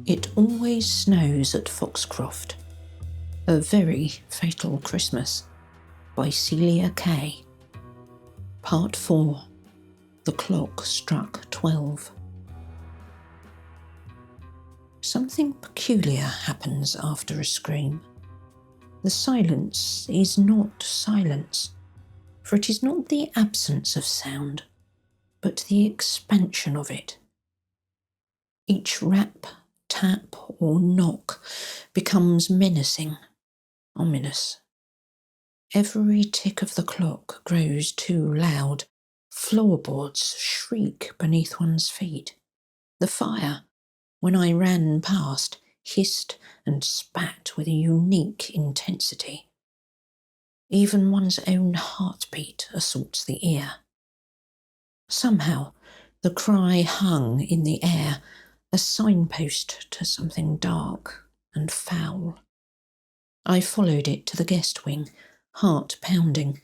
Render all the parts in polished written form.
It Always Snows at Foxcroft. A Very Fatal Christmas by Celia Kay. Part 4. The Clock Struck 12. Something peculiar happens after a scream. The silence is not silence, for it is not the absence of sound, but the expansion of it. Each rap, tap, or knock becomes menacing, ominous. Every tick of the clock grows too loud. Floorboards shriek beneath one's feet. The fire, when I ran past, hissed and spat with a unique intensity. Even one's own heartbeat assaults the ear. Somehow, the cry hung in the air, a signpost to something dark and foul. I followed it to the guest wing, heart pounding,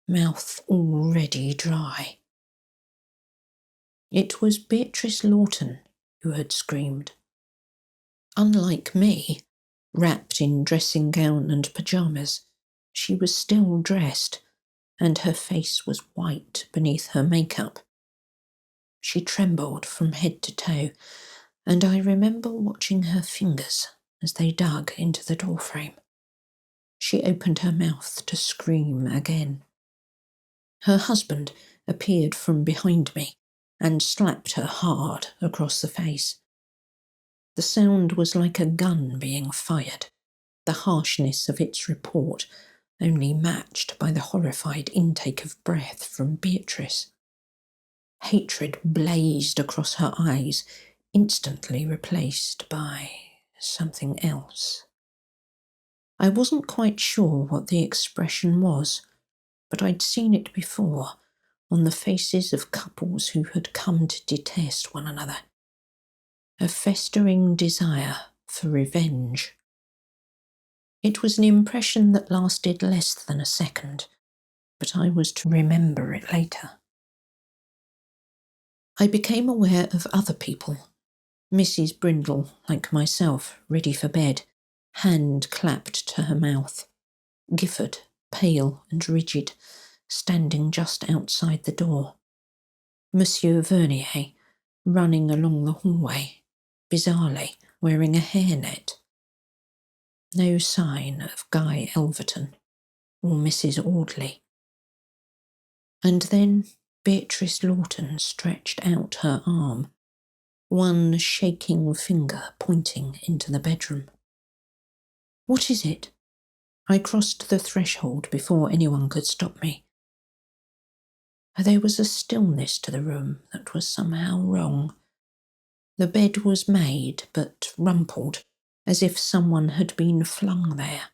mouth already dry. It was Beatrice Lawton who had screamed. Unlike me, wrapped in dressing gown and pyjamas, she was still dressed, and her face was white beneath her makeup. She trembled from head to toe, and I remember watching her fingers as they dug into the doorframe. She opened her mouth to scream again. Her husband appeared from behind me and slapped her hard across the face. The sound was like a gun being fired, the harshness of its report only matched by the horrified intake of breath from Beatrice. Hatred blazed across her eyes, instantly replaced by something else. I wasn't quite sure what the expression was, but I'd seen it before on the faces of couples who had come to detest one another. A festering desire for revenge. It was an impression that lasted less than a second, but I was to remember it later. I became aware of other people. Mrs. Brindle, like myself, ready for bed, hand clapped to her mouth. Gifford, pale and rigid, standing just outside the door. Monsieur Vernier, running along the hallway, bizarrely wearing a hairnet. No sign of Guy Elverton or Mrs. Audley. And then Beatrice Lawton stretched out her arm, one shaking finger pointing into the bedroom. What is it? I crossed the threshold before anyone could stop me. There was a stillness to the room that was somehow wrong. The bed was made, but rumpled, as if someone had been flung there.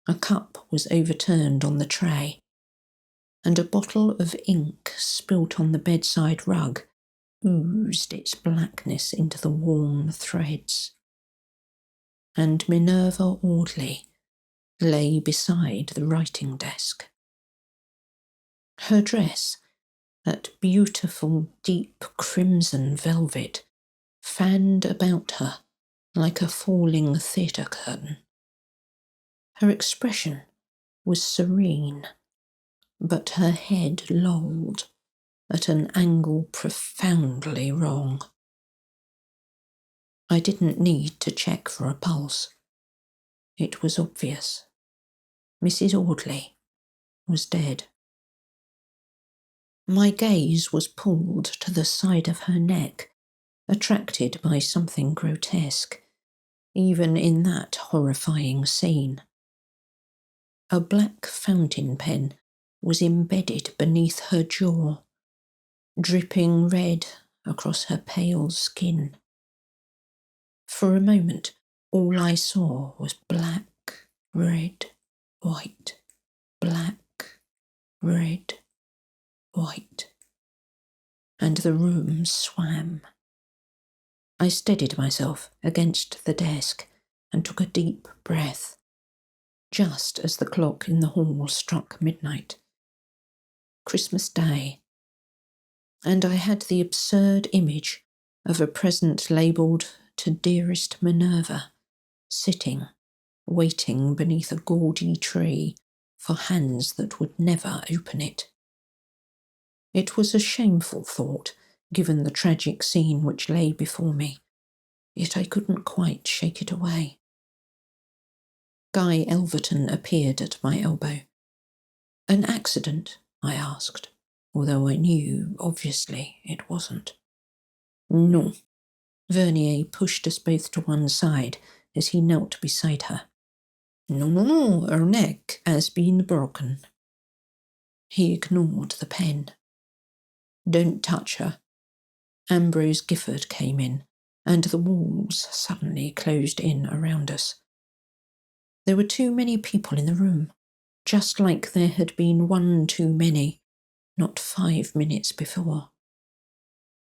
A cup was overturned on the tray, and a bottle of ink spilt on the bedside rug oozed its blackness into the worn threads. And Minerva Audley lay beside the writing desk. Her dress, that beautiful deep crimson velvet, fanned about her like a falling theatre curtain. Her expression was serene, but her head lolled at an angle profoundly wrong. I didn't need to check for a pulse. It was obvious. Mrs. Audley was dead. My gaze was pulled to the side of her neck, attracted by something grotesque, even in that horrifying scene. A black fountain pen was embedded beneath her jaw, dripping red across her pale skin. For a moment, all I saw was black, red, white, black, red, white, and the room swam. I steadied myself against the desk and took a deep breath, just as the clock in the hall struck midnight. Christmas Day, and I had the absurd image of a present labelled to dearest Minerva, sitting, waiting beneath a gaudy tree for hands that would never open it. It was a shameful thought, given the tragic scene which lay before me, yet I couldn't quite shake it away. Guy Elverton appeared at my elbow. "An accident?" I asked, although I knew, obviously, it wasn't. "No." Vernier pushed us both to one side as he knelt beside her. No, her neck has been broken." He ignored the pen. "Don't touch her." Ambrose Gifford came in, and the walls suddenly closed in around us. There were too many people in the room, just like there had been one too many, not 5 minutes before.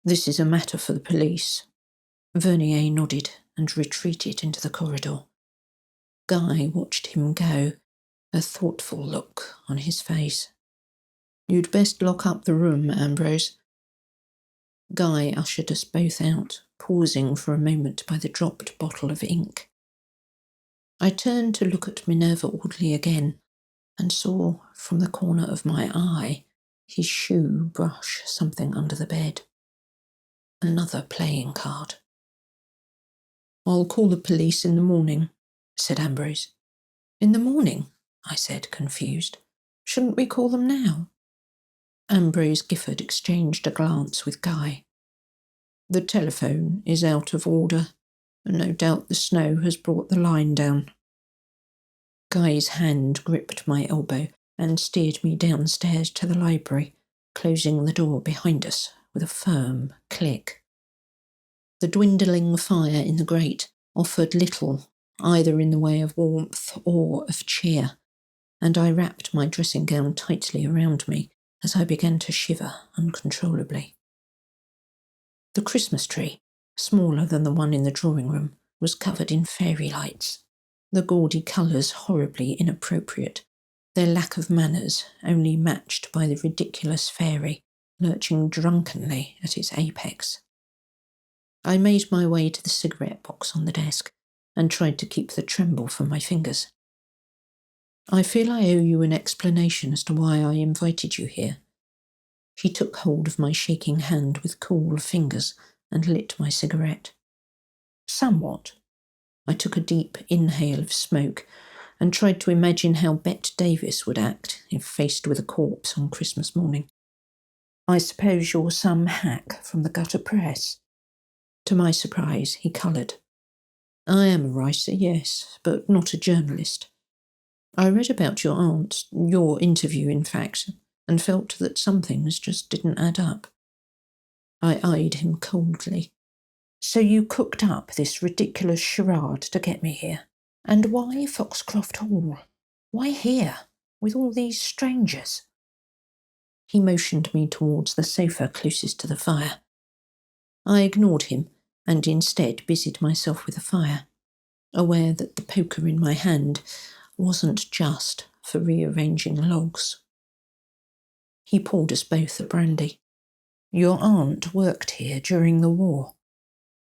"This is a matter for the police." Vernier nodded and retreated into the corridor. Guy watched him go, a thoughtful look on his face. "You'd best lock up the room, Ambrose." Guy ushered us both out, pausing for a moment by the dropped bottle of ink. I turned to look at Minerva Audley again, and saw, from the corner of my eye, his shoe brush something under the bed. Another playing card. "I'll call the police in the morning," said Ambrose. "In the morning?" I said, confused. "Shouldn't we call them now?" Ambrose Gifford exchanged a glance with Guy. "The telephone is out of order, and no doubt the snow has brought the line down." Guy's hand gripped my elbow and steered me downstairs to the library, closing the door behind us with a firm click. The dwindling fire in the grate offered little, either in the way of warmth or of cheer, and I wrapped my dressing gown tightly around me as I began to shiver uncontrollably. The Christmas tree, smaller than the one in the drawing room, was covered in fairy lights, the gaudy colours horribly inappropriate, their lack of manners only matched by the ridiculous fairy lurching drunkenly at its apex. I made my way to the cigarette box on the desk and tried to keep the tremble from my fingers. "I feel I owe you an explanation as to why I invited you here." He took hold of my shaking hand with cool fingers and lit my cigarette. "Somewhat." I took a deep inhale of smoke and tried to imagine how Bette Davis would act if faced with a corpse on Christmas morning. "I suppose you're some hack from the gutter press?" To my surprise, he coloured. "I am a writer, yes, but not a journalist. I read about your aunt, your interview in fact, and felt that some things just didn't add up." I eyed him coldly. "So you cooked up this ridiculous charade to get me here? And why Foxcroft Hall? Why here, with all these strangers?" He motioned me towards the sofa closest to the fire. I ignored him and instead busied myself with the fire, aware that the poker in my hand wasn't just for rearranging logs. He poured us both a brandy. "Your aunt worked here during the war."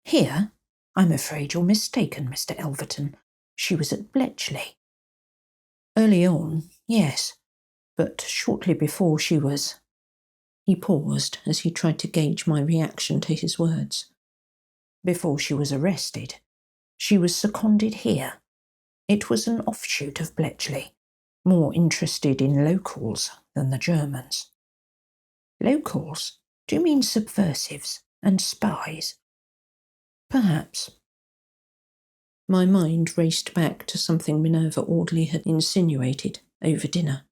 "Here? I'm afraid you're mistaken, Mr. Elverton. She was at Bletchley." "Early on, yes, but shortly before she was—" He paused as he tried to gauge my reaction to his words. "Before she was arrested. She was seconded here. It was an offshoot of Bletchley, more interested in locals than the Germans." "Locals? Do you mean subversives and spies?" "Perhaps." My mind raced back to something Minerva Audley had insinuated over dinner.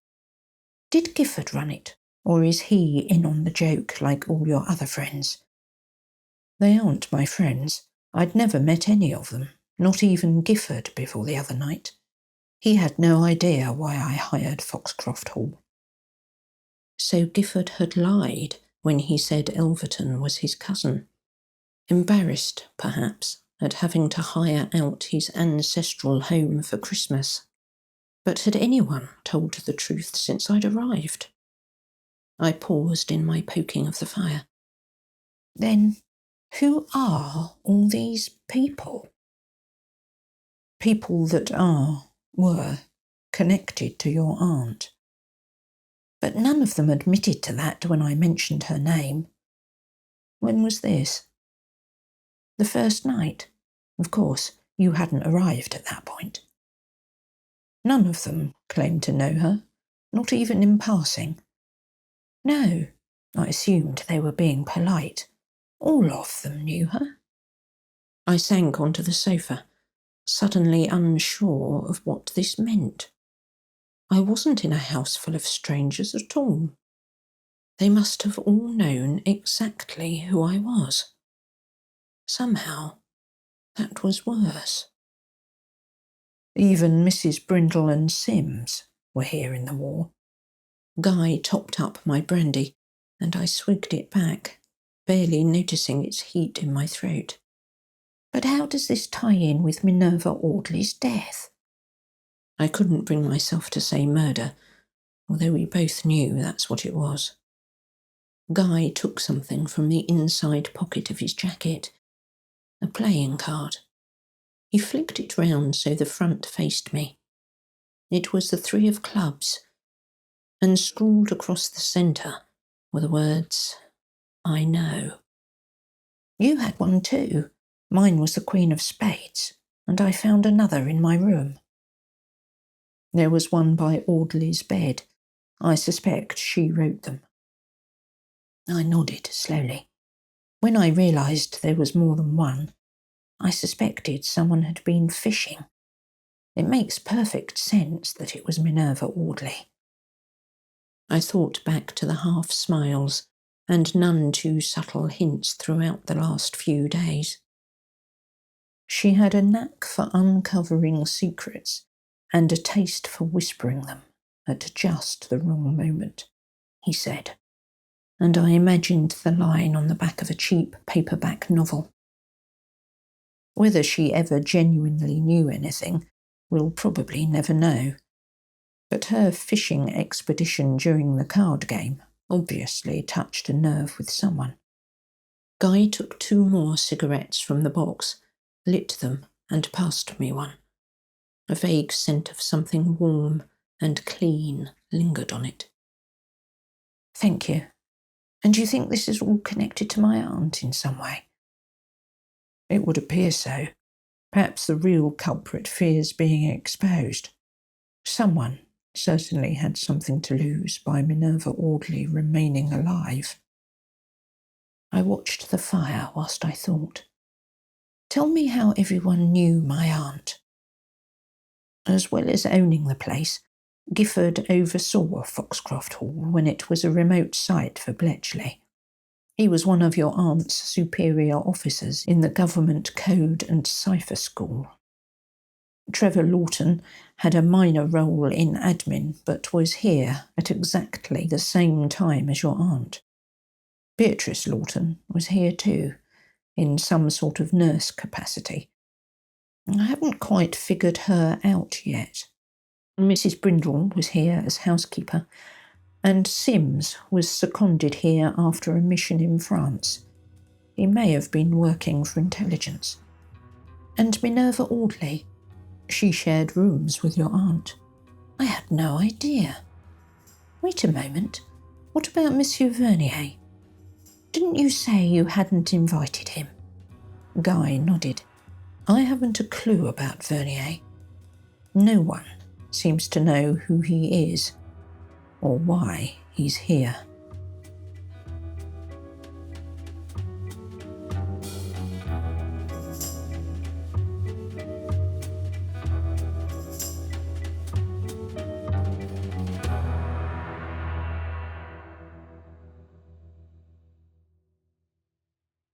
"Did Gifford run it, or is he in on the joke like all your other friends?" "They aren't my friends. I'd never met any of them, not even Gifford before the other night. He had no idea why I hired Foxcroft Hall." So Gifford had lied when he said Elverton was his cousin. Embarrassed, perhaps, at having to hire out his ancestral home for Christmas. But had anyone told the truth since I'd arrived? I paused in my poking of the fire. "Then Who are all these people? People that were connected to your aunt. But none of them admitted to that when I mentioned her name. When was this? The first night. Of course, you hadn't arrived at that point. None of them claimed to know her, not even in passing. No, I assumed they were being polite. All of them knew her. I sank onto the sofa, suddenly unsure of what this meant. I wasn't in a house full of strangers at all. They must have all known exactly who I was. Somehow, that was worse. Even Mrs. Brindle and Sims were here in the war. Guy topped up my brandy, and I swigged it back, barely noticing its heat in my throat. But how does this tie in with Minerva Audley's death? I couldn't bring myself to say murder, although we both knew that's what it was. Guy took something from the inside pocket of his jacket, a playing card. He flicked it round so the front faced me. It was the 3 of clubs, and scrawled across the centre were the words, I know. You had one too. Mine was the Queen of Spades, and I found another in my room. There was one by Audley's bed. I suspect she wrote them. I nodded slowly. When I realised there was more than one, I suspected someone had been fishing. It makes perfect sense that it was Minerva Audley. I thought back to the half-smiles and none too subtle hints throughout the last few days. She had a knack for uncovering secrets and a taste for whispering them at just the wrong moment, he said, and I imagined the line on the back of a cheap paperback novel. Whether she ever genuinely knew anything, we'll probably never know. But her fishing expedition during the card game obviously touched a nerve with someone. Guy took 2 more cigarettes from the box, lit them, and passed me one. A vague scent of something warm and clean lingered on it. Thank you. And you think this is all connected to my aunt in some way? It would appear so. Perhaps the real culprit fears being exposed. Someone certainly had something to lose by Minerva Audley remaining alive. I watched the fire whilst I thought. Tell me how everyone knew my aunt. As well as owning the place, Gifford oversaw Foxcroft Hall when it was a remote site for Bletchley. He was one of your aunt's superior officers in the Government Code and Cipher School. Trevor Lawton had a minor role in admin, but was here at exactly the same time as your aunt. Beatrice Lawton was here too, in some sort of nurse capacity. I haven't quite figured her out yet. Mrs. Brindle was here as housekeeper, and Sims was seconded here after a mission in France. He may have been working for intelligence. And Minerva Audley, she shared rooms with your aunt. I had no idea. Wait a moment, what about Monsieur Vernier? Didn't you say you hadn't invited him? Guy nodded. I haven't a clue about Vernier. No one seems to know who he is, or why he's here.